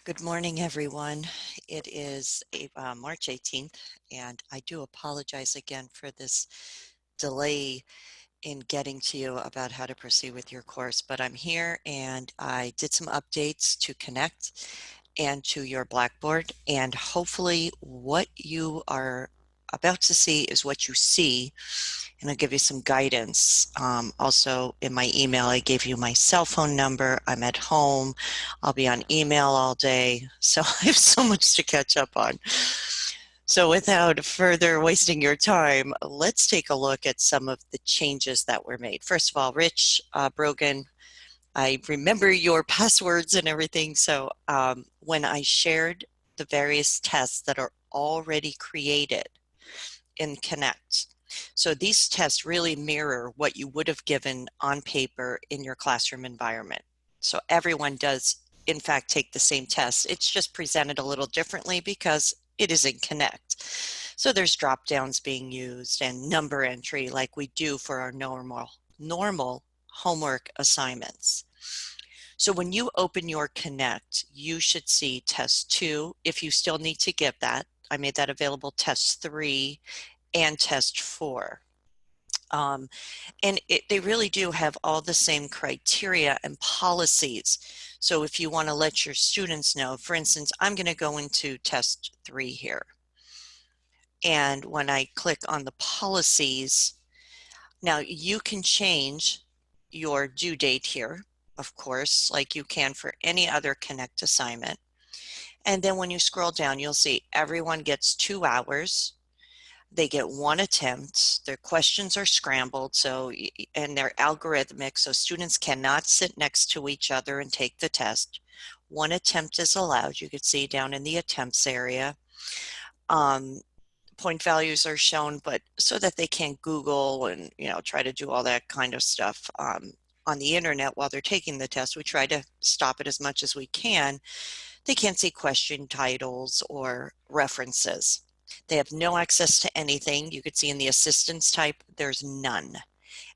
Good morning, everyone. It is March 18th, and I do apologize again for this delay in getting to you about how to proceed with your course, but I'm here and I did some updates to Connect and to your Blackboard, and hopefully what you are about to see is what you see, and I'll give you some guidance. Also, in my email, I gave you my cell phone number. I'm at home. I'll be on email all day. So I have so much to catch up on. So without further wasting your time, let's take a look at some of the changes that were made. First of all, Rich Brogan, I remember your passwords and everything. So when I shared the various tests that are already created in Connect, so these tests really mirror what you would have given on paper in your classroom environment. So everyone does, in fact, take the same test. It's just presented a little differently because it is in Connect. So there's drop downs being used and number entry like we do for our normal homework assignments. So when you open your Connect, you should see test 2 if you still need to give that. I made that available, test 3 and test 4. They really do have all the same criteria and policies. So if you want to let your students know, for instance, I'm going to go into test 3 here. And when I click on the policies, now you can change your due date here, of course, like you can for any other Connect assignment. And then when you scroll down, you'll see everyone gets 2 hours. They get 1 attempt. Their questions are scrambled, and they're algorithmic, so students cannot sit next to each other and take the test. 1 attempt is allowed. You could see down in the attempts area. Point values are shown, but so that they can't Google and try to do all that kind of stuff on the internet while they're taking the test. We try to stop it as much as we can. They can't see question titles or references. They have no access to anything. You could see in the assistance type, there's none.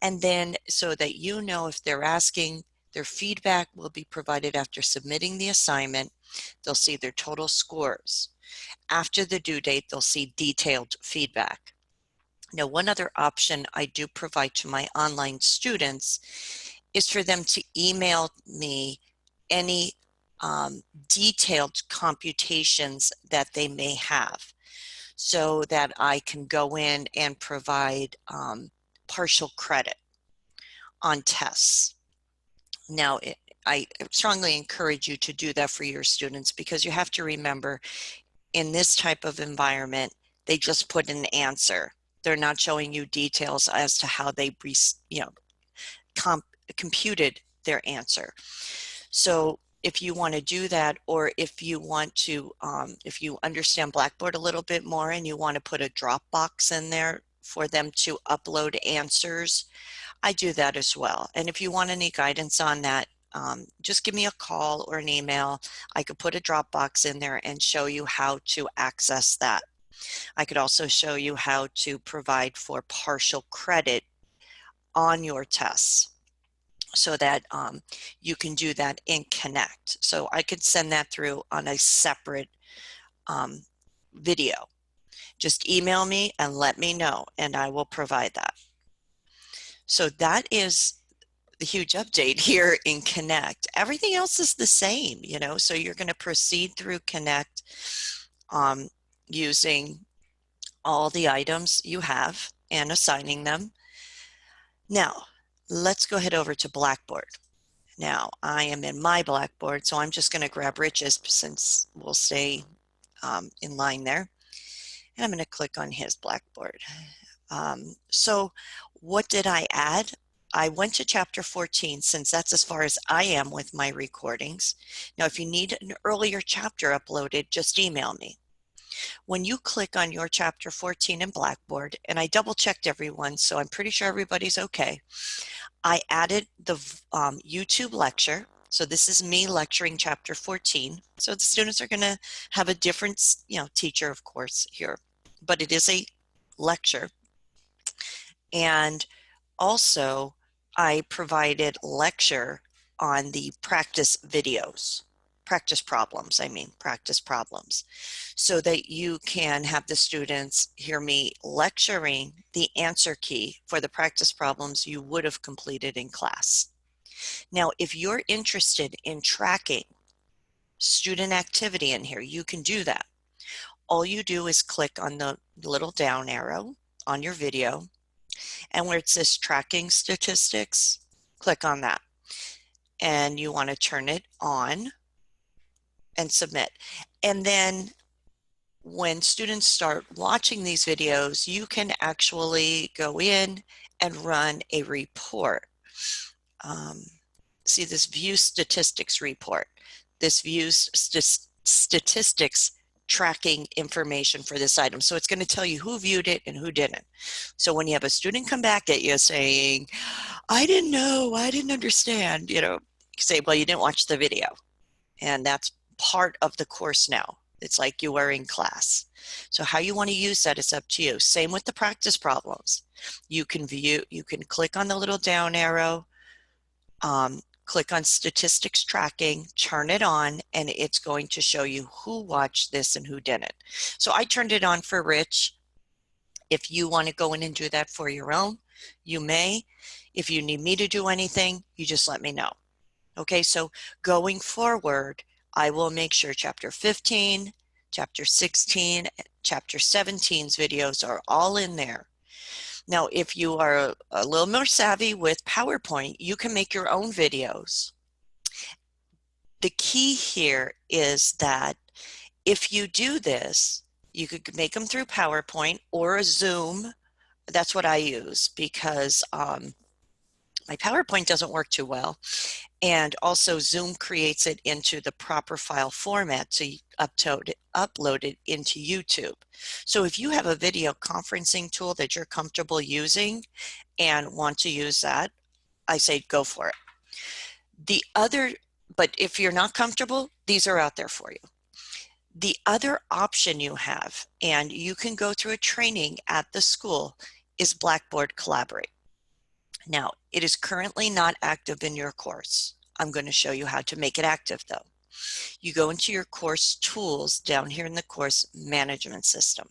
And then so that you know if they're asking, their feedback will be provided after submitting the assignment. They'll see their total scores. After the due date, they'll see detailed feedback. Now, one other option I do provide to my online students is for them to email me any detailed computations that they may have, so that I can go in and provide partial credit on tests. Now, I strongly encourage you to do that for your students, because you have to remember, in this type of environment, they just put an answer. They're not showing you details as to how they computed their answer. So if you want to do that, or if you want to, if you understand Blackboard a little bit more and you want to put a Dropbox in there for them to upload answers, I do that as well. And if you want any guidance on that, just give me a call or an email. I could put a Dropbox in there and show you how to access that. I could also show you how to provide for partial credit on your tests, so that you can do that in Connect. So I could send that through on a separate video. Just email me and let me know, and I will provide that. So that is the huge update here in Connect. Everything else is the same, so you're going to proceed through Connect using all the items you have and assigning them. Now, let's go ahead over to Blackboard. Now, I am in my Blackboard, so I'm just going to grab Rich's since we'll stay in line there. And I'm going to click on his Blackboard. So what did I add? I went to chapter 14, since that's as far as I am with my recordings. Now, if you need an earlier chapter uploaded, just email me. When you click on your chapter 14 in Blackboard, and I double checked everyone, so I'm pretty sure everybody's okay, I added the YouTube lecture. So this is me lecturing chapter 14. So the students are going to have a different, teacher, of course, here, but it is a lecture. And also, I provided lecture on the practice videos. practice problems, practice problems, so that you can have the students hear me lecturing the answer key for the practice problems you would have completed in class. Now, if you're interested in tracking student activity in here, you can do that. All you do is click on the little down arrow on your video, and where it says tracking statistics, click on that. And you want to turn it on and submit. And then when students start watching these videos, you can actually go in and run a report. See this view statistics report. This views statistics tracking information for this item. So it's going to tell you who viewed it and who didn't. So when you have a student come back at you saying, I didn't know, I didn't understand, you say, well, you didn't watch the video. And that's part of the course now. It's like you were in class. So how you want to use that is up to you. Same with the practice problems. You can click on the little down arrow, click on statistics tracking, turn it on, and it's going to show you who watched this and who didn't. So I turned it on for Rich. If you want to go in and do that for your own, you may. If you need me to do anything, you just let me know. Okay, so going forward, I will make sure chapter 15, chapter 16, chapter 17's videos are all in there. Now, if you are a little more savvy with PowerPoint, you can make your own videos. The key here is that if you do this, you could make them through PowerPoint or a Zoom. That's what I use because my PowerPoint doesn't work too well. And also Zoom creates it into the proper file format to upload it into YouTube. So if you have a video conferencing tool that you're comfortable using and want to use that, I say go for it. But if you're not comfortable, these are out there for you. The other option you have, and you can go through a training at the school, is Blackboard Collaborate. Now, it is currently not active in your course. I'm going to show you how to make it active though. You go into your course tools down here in the course management system.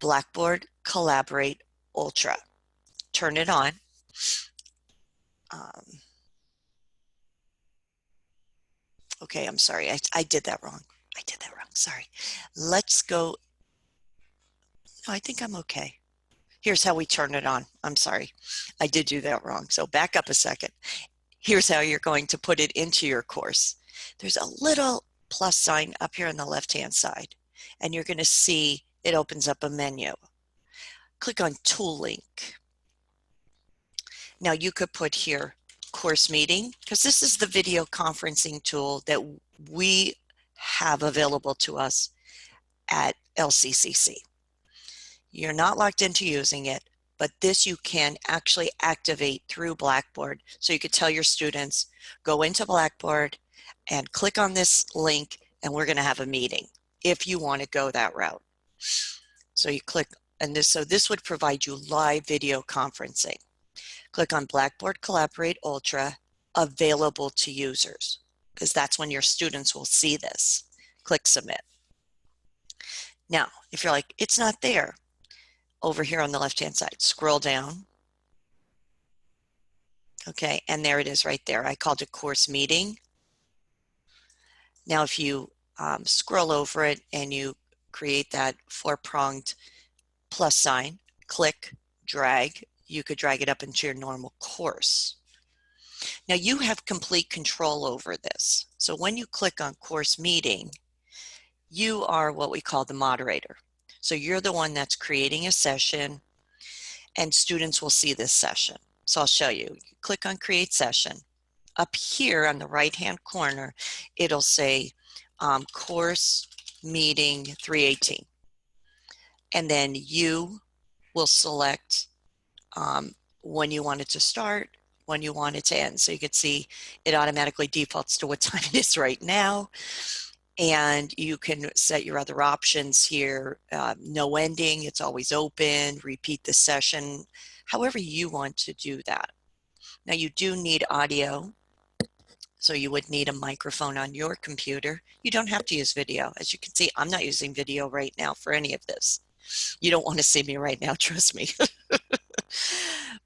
Blackboard Collaborate Ultra. Turn it on. Okay, I'm sorry. I did that wrong. Sorry. Let's go. No, I think I'm okay. Here's how we turn it on. I'm sorry. I did do that wrong. So back up a second. Here's how you're going to put it into your course. There's a little plus sign up here on the left-hand side, and you're going to see it opens up a menu. Click on Tool Link. Now you could put here course meeting, because this is the video conferencing tool that we have available to us at LCCC. You're not locked into using it, but this you can actually activate through Blackboard. So you could tell your students, go into Blackboard and click on this link and we're going to have a meeting if you want to go that route. So you click, and this would provide you live video conferencing. Click on Blackboard Collaborate Ultra, available to users, because that's when your students will see this. Click Submit. Now, if you're like, it's not there, over here on the left-hand side, scroll down. Okay, and there it is right there. I called it course meeting. Now, if you scroll over it and you create that four-pronged plus sign, click, drag, you could drag it up into your normal course. Now, you have complete control over this. So when you click on course meeting, you are what we call the moderator. So you're the one that's creating a session, and students will see this session. So I'll show you. You click on create session. Up here on the right-hand corner, it'll say course meeting 318. And then you will select when you want it to start, when you want it to end. So you can see it automatically defaults to what time it is right now. And you can set your other options here. No ending, it's always open, repeat the session, however you want to do that. Now you do need audio. So you would need a microphone on your computer. You don't have to use video. As you can see, I'm not using video right now for any of this. You don't want to see me right now, trust me.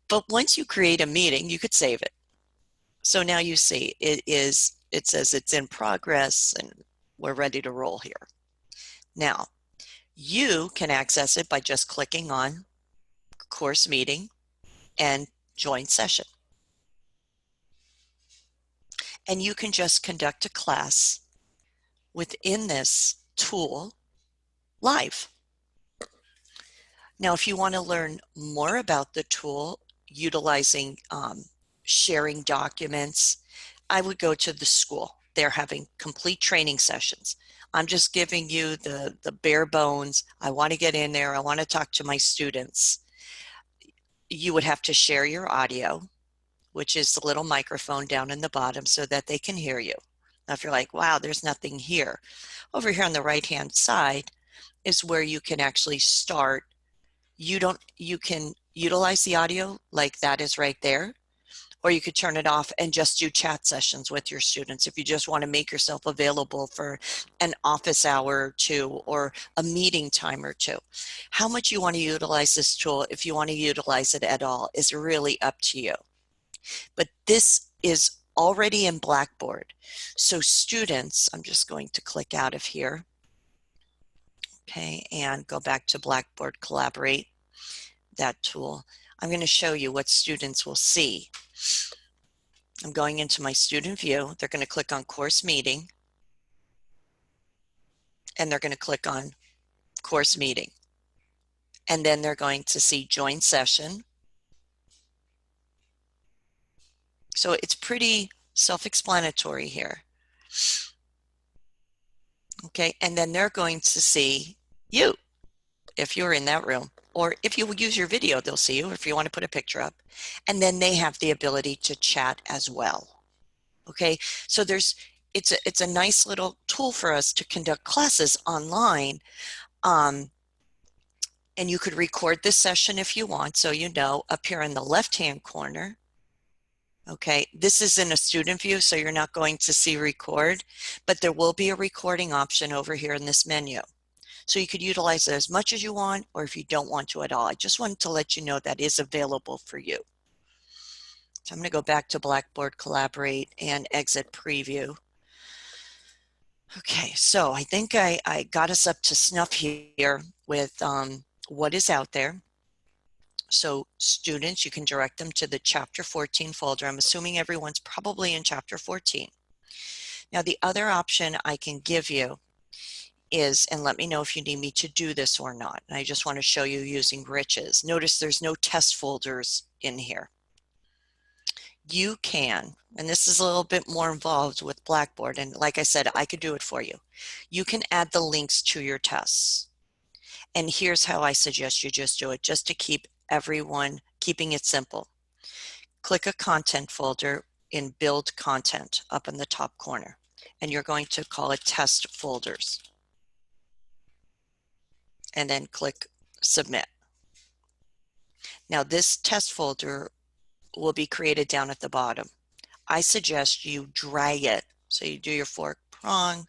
But once you create a meeting, you could save it. So now you see it says it's in progress and we're ready to roll here. Now, you can access it by just clicking on course meeting and join session. And you can just conduct a class within this tool live. Now, if you want to learn more about the tool, utilizing sharing documents, I would go to the school. They're having complete training sessions. I'm just giving you the bare bones. I want to get in there. I want to talk to my students. You would have to share your audio, which is the little microphone down in the bottom so that they can hear you. Now, if you're like, wow, there's nothing here. Over here on the right-hand side is where you can actually start. You can utilize the audio like that is right there, or you could turn it off and just do chat sessions with your students if you just want to make yourself available for an office hour or two or a meeting time or two. How much you want to utilize this tool, if you want to utilize it at all, is really up to you. But this is already in Blackboard. So students, I'm just going to click out of here, okay, and go back to Blackboard Collaborate, that tool. I'm going to show you what students will see. I'm going into my student view. They're going to click on course meeting, and they're going to click on course meeting. And then they're going to see join session. So it's pretty self-explanatory here. Okay, and then they're going to see you if you're in that room, or if you use your video, they'll see you if you want to put a picture up. And then they have the ability to chat as well. Okay, so it's a nice little tool for us to conduct classes online. And you could record this session if you want. So you know, up here in the left-hand corner, okay, this is in a student view, so you're not going to see record, but there will be a recording option over here in this menu. So you could utilize it as much as you want, or if you don't want to at all. I just wanted to let you know that is available for you. So I'm going to go back to Blackboard Collaborate and exit preview. Okay, so I think I got us up to snuff here with what is out there. So students, you can direct them to the Chapter 14 folder. I'm assuming everyone's probably in Chapter 14. Now, the other option I can give you is, and let me know if you need me to do this or not. And I just want to show you using Rich's. Notice there's no test folders in here. You can, and this is a little bit more involved with Blackboard, and like I said, I could do it for you. You can add the links to your tests. And here's how I suggest you just do it, just to keep everyone, keeping it simple. Click a content folder in Build Content up in the top corner, and you're going to call it Test Folders. And then click Submit. Now this test folder will be created down at the bottom. I suggest you drag it. So you do your fork prong.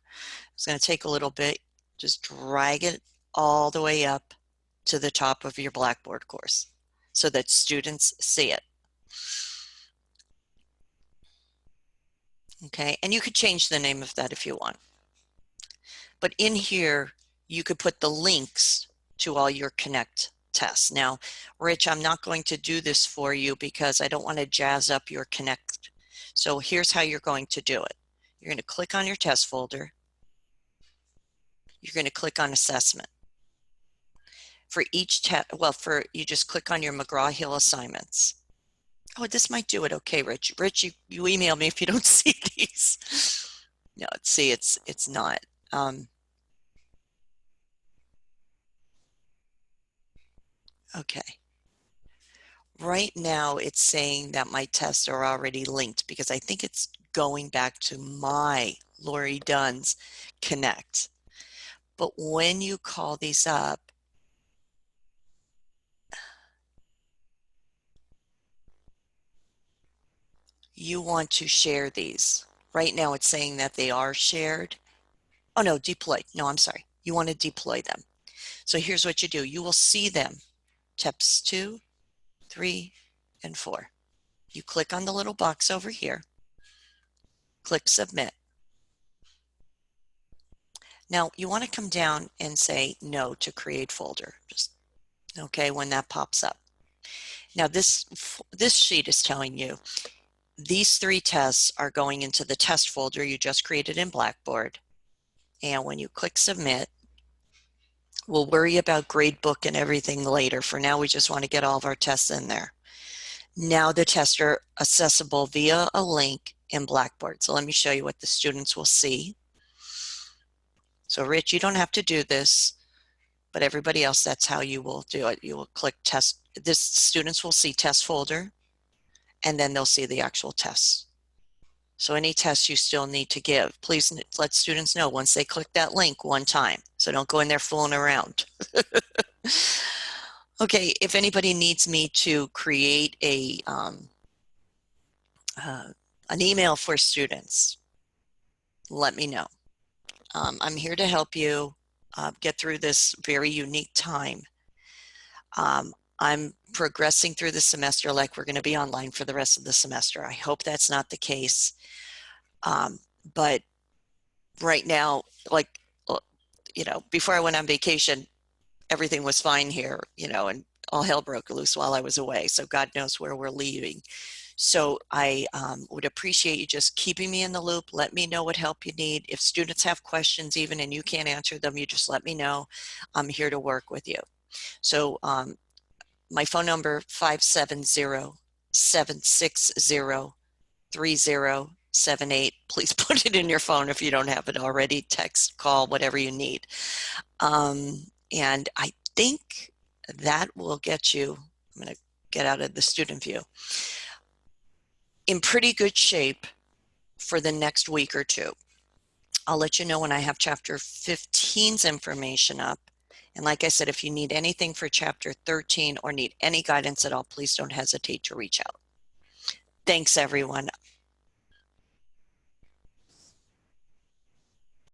It's going to take a little bit. Just drag it all the way up to the top of your Blackboard course so that students see it. Okay, and you could change the name of that if you want. But in here, you could put the links to all your Connect tests. Now, Rich, I'm not going to do this for you because I don't want to jazz up your Connect. So here's how you're going to do it. You're going to click on your test folder. You're going to click on Assessment. For each test, well, you just click on your McGraw-Hill assignments. Oh, this might do it. Okay, Rich. Rich, you email me if you don't see these. No, see, it's not. Okay. Right now, it's saying that my tests are already linked because I think it's going back to my Lori Dunn's Connect. But when you call these up, you want to share these. Right now it's saying that they are shared. Oh no, deployed. No, I'm sorry. You want to deploy them. So here's what you do. You will see them, steps 2, 3, and 4. You click on the little box over here, click submit. Now you want to come down and say no to create folder. Just okay when that pops up. Now this sheet is telling you these 3 tests are going into the test folder you just created in Blackboard. And when you click submit, we'll worry about gradebook and everything later. For now, we just want to get all of our tests in there. Now the tests are accessible via a link in Blackboard. So let me show you what the students will see. So Rich, you don't have to do this, but everybody else, that's how you will do it. You will click test. This students will see test folder, and then they'll see the actual tests. So any tests you still need to give, please let students know once they click that link one time. So don't go in there fooling around. Okay, if anybody needs me to create an email for students, let me know. I'm here to help you get through this very unique time. I'm progressing through the semester like we're going to be online for the rest of the semester. I hope that's not the case. But right now, like, you know, before I went on vacation, everything was fine here, you know, and all hell broke loose while I was away. So God knows where we're leaving. So I would appreciate you just keeping me in the loop. Let me know what help you need. If students have questions even and you can't answer them, you just let me know. I'm here to work with you. So my phone number, 570-760-3078. Please put it in your phone if you don't have it already. Text, call, whatever you need. And I think that will get you, I'm going to get out of the student view, in pretty good shape for the next week or 2. I'll let you know when I have chapter 15's information up. And like I said, if you need anything for chapter 13 or need any guidance at all, please don't hesitate to reach out. Thanks, everyone.